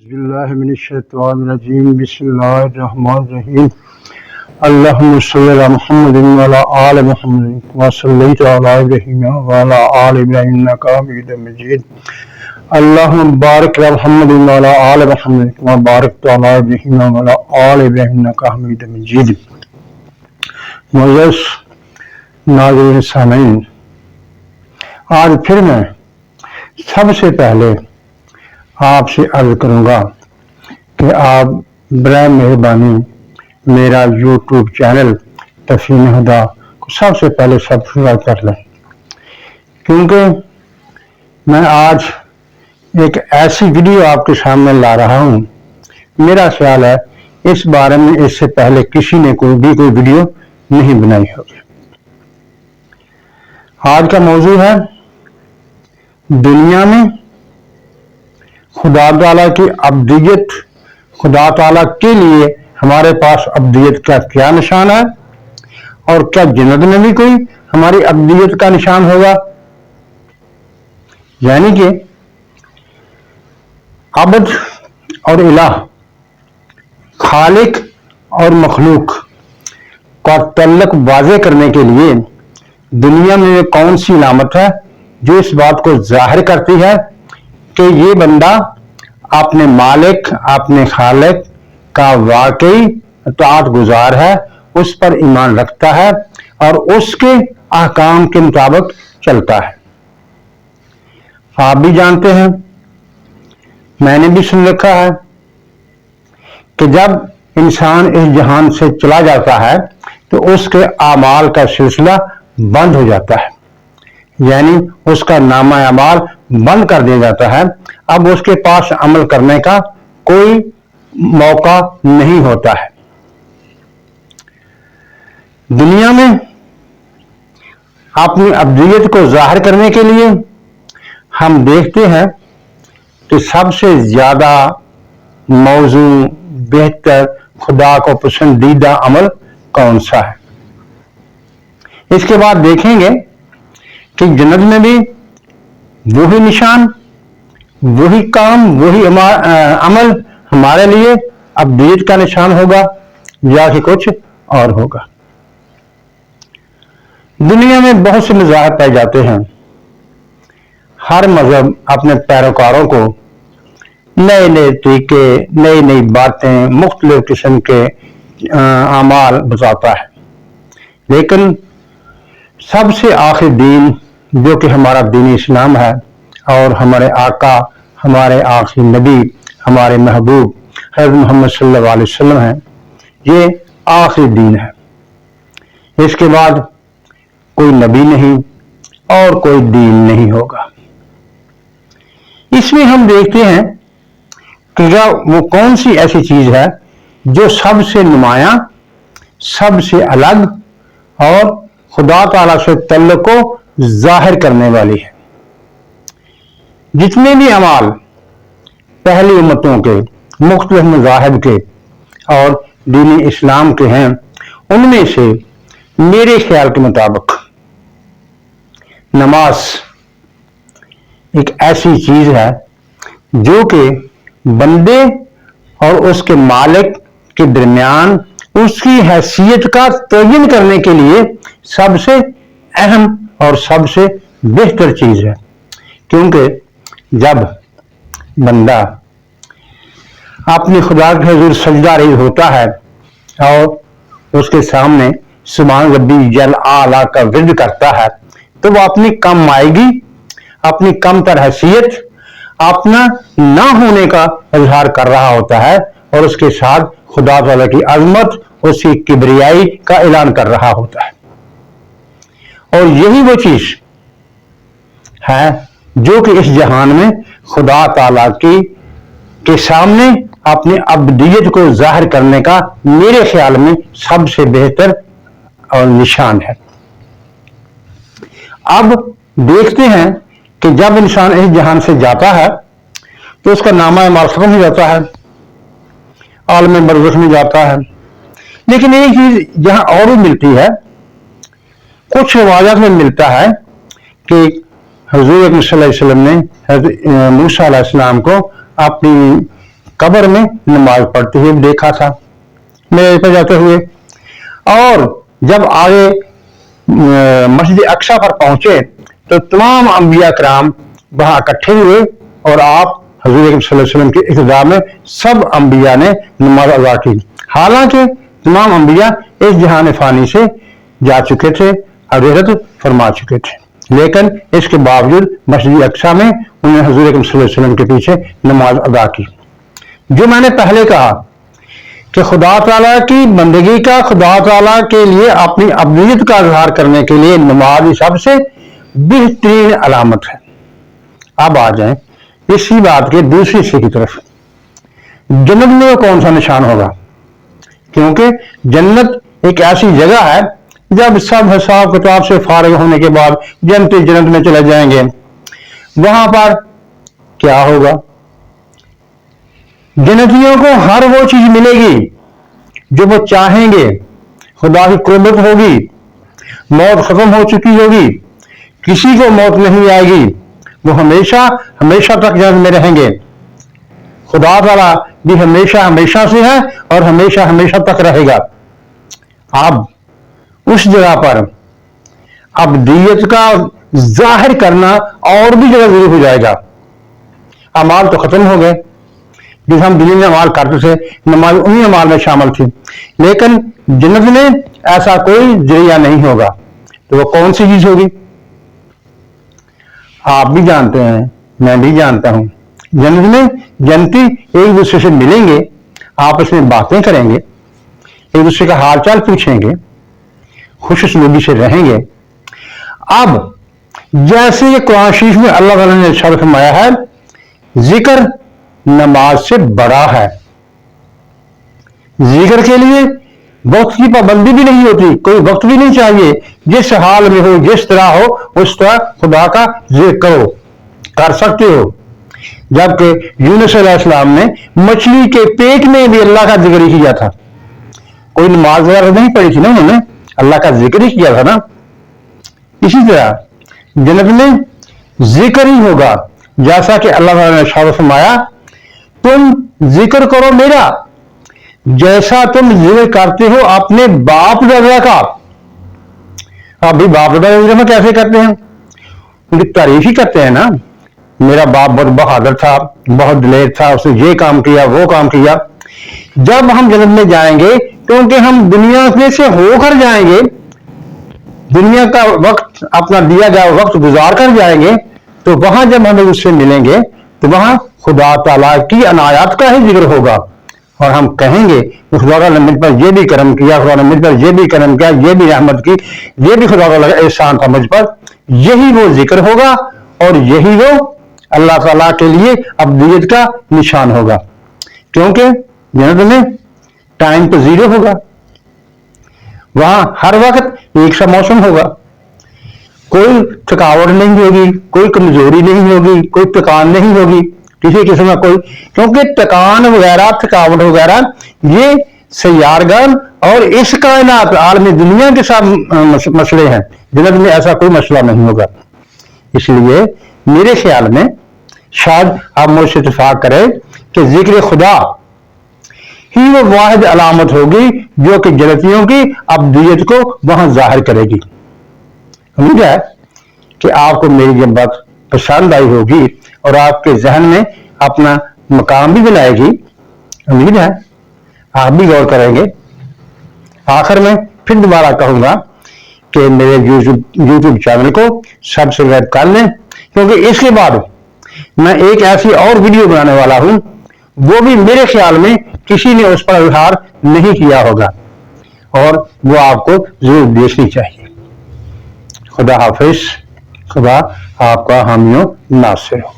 बिस्मिल्लाहिर्रहमानिर्रहीम बिस्मिल्लाहिर्रहमानिर्रहीम अल्लाहुम्मा सल्लि अला मुहम्मदिन व अला आलि मुहम्मदिन कमा सल्लैता अला इब्राहीम व अला आलि इब्राहीम इन्नका हमीदुम मजीद अल्लाहुम्मा बारिक अला मुहम्मदिन व अला आलि मुहम्मदिन कमा बारकता अला इब्राहीम व अला आलि इब्राहीम इन्नका हमीदुम मजीद। मुअज़्ज़ज़ नाज़रीन सामीन, आज फिर मैं सबसे पहले आपसे अर्ज करूंगा कि आप बराए मेहरबानी मेरा यूट्यूब चैनल तफहीम हुदा को सबसे पहले सब्सक्राइब कर लें, क्योंकि मैं आज एक ऐसी वीडियो आपके सामने ला रहा हूं। मेरा ख्याल है इस बारे में इससे पहले किसी ने कोई वीडियो नहीं बनाई होगी। आज का मौजू है दुनिया में खुदा ताला की अब्दियत, खुदा ताला के लिए हमारे पास अब्दियत का क्या निशान है और क्या जन्नत में भी कोई हमारी अब्दियत का निशान होगा। यानी कि अब्द और इलाह, खालिक और मखलूक का तल्लुक वाज़े करने के लिए दुनिया में कौन सी इलामत है जो इस बात को जाहिर करती है कि ये बंदा अपने मालिक, अपने खालिक का वाकई इताअत गुजार है, उस पर ईमान रखता है और उसके अहकाम के मुताबिक चलता है। आप भी जानते हैं, मैंने भी सुन रखा है कि जब इंसान इस जहान से चला जाता है तो उसके आमाल का सिलसिला बंद हो जाता है, यानी उसका नामा अमाल बंद कर दिया जाता है। अब उसके पास अमल करने का कोई मौका नहीं होता है। दुनिया में अपनी अब्दियत को जाहिर करने के लिए हम देखते हैं कि सबसे ज्यादा मौजू, बेहतर, खुदा को पसंदीदा अमल कौन सा है। इसके बाद देखेंगे कि जन्नत में भी वही निशान, वही काम, वही अमल हमारे लिए अब्दियत का निशान होगा या कि कुछ और होगा। दुनिया में बहुत से मज़ाहब पाए जाते हैं। हर मजहब अपने पैरोकारों को नए नए तरीके, नई नई बातें, मुख्तलिफ किस्म के अमाल बताता है, लेकिन सबसे आखिरी दीन जो कि हमारा दीन इस्लाम है और हमारे आका, हमारे आखिरी नबी, हमारे महबूब हज़रत मोहम्मद सल्लल्लाहु अलैहि वसल्लम है, ये आखिरी दीन है। इसके बाद कोई नबी नहीं और कोई दीन नहीं होगा। इसमें हम देखते हैं कि वो कौन सी ऐसी चीज है जो सबसे नुमायां, सबसे अलग और खुदा ताला से तल्लुक को जाहिर करने वाली है। जितने भी अमाल पहली उम्मतों के, मुख्तलिफ मज़ाहिब के और दीन इस्लाम के हैं, उनमें से मेरे ख्याल के मुताबिक नमाज एक ऐसी चीज है जो कि बंदे और उसके मालिक के दरमियान उसकी हैसियत का तयन करने के लिए सबसे अहम और सबसे बेहतर चीज है। क्योंकि जब बंदा अपने खुदा के हुजूर सजदा रेज़ होता है और उसके सामने सुभान रब्बी जल आला का विर्द करता है, तो वो अपनी कम आएगी, अपनी कम तर हैसियत, अपना ना होने का इजहार कर रहा होता है और उसके साथ खुदा ताला की अजमत, उसकी किबरियाई का ऐलान कर रहा होता है। और यही वो चीज है जो कि इस जहान में खुदा ताला के सामने अपनी अब्दियत को जाहिर करने का मेरे ख्याल में सबसे बेहतर और निशान है। अब देखते हैं कि जब इंसान इस जहान से जाता है तो उसका नामा अमाल खत्म हो जाता है, आलम बरज़ख में जाता है। लेकिन एक चीज जहां और भी मिलती है, कुछ रिवायत में मिलता है कि हज़रत सल्लल्लाहु अलैहि वसल्लम ने हज़रत मूसा अलैहिस्सलाम को अपनी कब्र में नमाज पढ़ते हुए देखा था मेरे पर जाते हुए। और जब आगे मस्जिद अक्सा पर पहुंचे तो तमाम अंबिया कराम वहां इकट्ठे हुए और आप हजूर सल्लल्लाहु अलैहि वसल्लम के इक़्तिदा में सब अंबिया ने नमाज अदा की। हालांकि तमाम अंबिया इस जहान फानी से जा चुके थे और रहमत फरमा चुके थे, लेकिन इसके बावजूद मस्जिद अक्सा में उन्होंने हजूर सल्लल्लाहु अलैहि वसल्लम के पीछे नमाज अदा की। जो मैंने पहले कहा कि खुदा ताला की बंदगी का, खुदा ताला के लिए अपनी अब्दियत का इजहार करने के लिए नमाज सबसे बेहतरीन अलामत है। अब आ जाएं इसी बात के दूसरे हिस्से की तरफ। जन्नत में कौन सा निशान होगा? क्योंकि जन्नत एक ऐसी जगह है जब सब हिसाब किताब से फारिग होने के बाद जन्नती जन्नत में चले जाएंगे, वहां पर क्या होगा? जन्नतियों को हर वो चीज मिलेगी जो वो चाहेंगे। खुदा की कुर्बत होगी, मौत खत्म हो चुकी होगी, किसी को मौत नहीं आएगी, वो हमेशा हमेशा तक जन्नत में रहेंगे। खुदा ताला भी हमेशा हमेशा से है और हमेशा हमेशा तक रहेगा। अब उस जगह पर अब्दियत का जाहिर करना और भी जगह जरूरी हो जाएगा। अमाल तो खत्म हो गए, जिस हम दिल्ली में अमाल करते थे, नमाज उन्हीं अमाल में शामिल थी, लेकिन जन्नत में ऐसा कोई जरिया नहीं होगा। तो वो कौन सी चीज होगी? आप भी जानते हैं, मैं भी जानता हूं। जन्नत में जन्नती एक दूसरे से मिलेंगे, आपस में बातें करेंगे, एक दूसरे का हाल चाल पूछेंगे, खुशसलूकी से रहेंगे। अब जैसे ये कुरान शरीफ में अल्लाह ताला ने इरशाद फरमाया है, जिक्र नमाज से बड़ा है। जिक्र के लिए वक्त की पाबंदी भी नहीं होती, कोई वक्त भी नहीं चाहिए। जिस हाल में हो, जिस तरह हो, उस तरह खुदा का जिक्र करो, कर सकते हो। जबकि यूनुस अलैहिस्सलाम ने मछली के पेट में भी अल्लाह का जिक्र ही किया था, कोई नमाज वगैरह नहीं पढ़ी थी ना, उन्होंने अल्लाह का जिक्र ही किया था ना। इसी तरह जन्नत में जिक्र ही होगा, जैसा कि अल्लाह ताला ने इरशाद फरमाया, तुम जिक्र करो मेरा जैसा तुम जिक्र करते हो अपने बाप दादा का। अभी बाप दादा में कैसे करते हैं? उनकी तारीफ ही करते हैं ना, मेरा बाप बहुत बहादुर था, बहुत दिलेर था, उसने ये काम किया, वो काम किया। जब हम जन्नत में जाएंगे, क्योंकि हम दुनिया में से होकर जाएंगे, दुनिया का वक्त अपना दिया गया वक्त गुजार कर जाएंगे, तो वहां जब हमें उससे मिलेंगे तो वहां खुदा ताला की अनायात का ही जिक्र होगा और हम कहेंगे खुदा ने मुझ पर यह भी करम किया, खुदा ने मुझ पर यह भी करम किया, ये भी रहमत की, ये भी खुदा ताला का एहसान था मुझ पर। यही वो जिक्र होगा और यही वो अल्लाह ताला के लिए अब्दियत का निशान होगा। क्योंकि जन्नत में टाइम तो जीरो होगा, वहां हर वक्त एक सा मौसम होगा, कोई थकावट नहीं होगी, कोई कमजोरी नहीं होगी, कोई थकान नहीं होगी किसी किस्म का कोई। क्योंकि थकान वगैरह, थकावट वगैरह ये सैयारगन और इस कायनात आलमी दुनिया के साथ मसले हैं। जन्नत में ऐसा कोई मसला नहीं होगा। इसलिए मेरे ख्याल में शायद आप मुझसे इत्तेफाक करें कि जिक्र खुदा ही वो वाहिद अलामत होगी जो कि जन्नतियों की अब्दियत को वहां जाहिर करेगी। उम्मीद है कि आपको मेरी ये बात पसंद आई होगी और आपके जहन में अपना मकाम भी बनाएगी। उम्मीद है आप भी गौर करेंगे। आखिर में फिर दोबारा कहूंगा कि मेरे यूट्यूब चैनल को सब्सक्राइब कर लें, क्योंकि इसके बाद मैं एक ऐसी और वीडियो बनाने वाला हूं, वो भी मेरे ख्याल में किसी ने उस पर इजहार नहीं किया होगा और वो आपको जरूर देखनी चाहिए। खुदा हाफिज, खुदा आपका हामियों नासिर हो।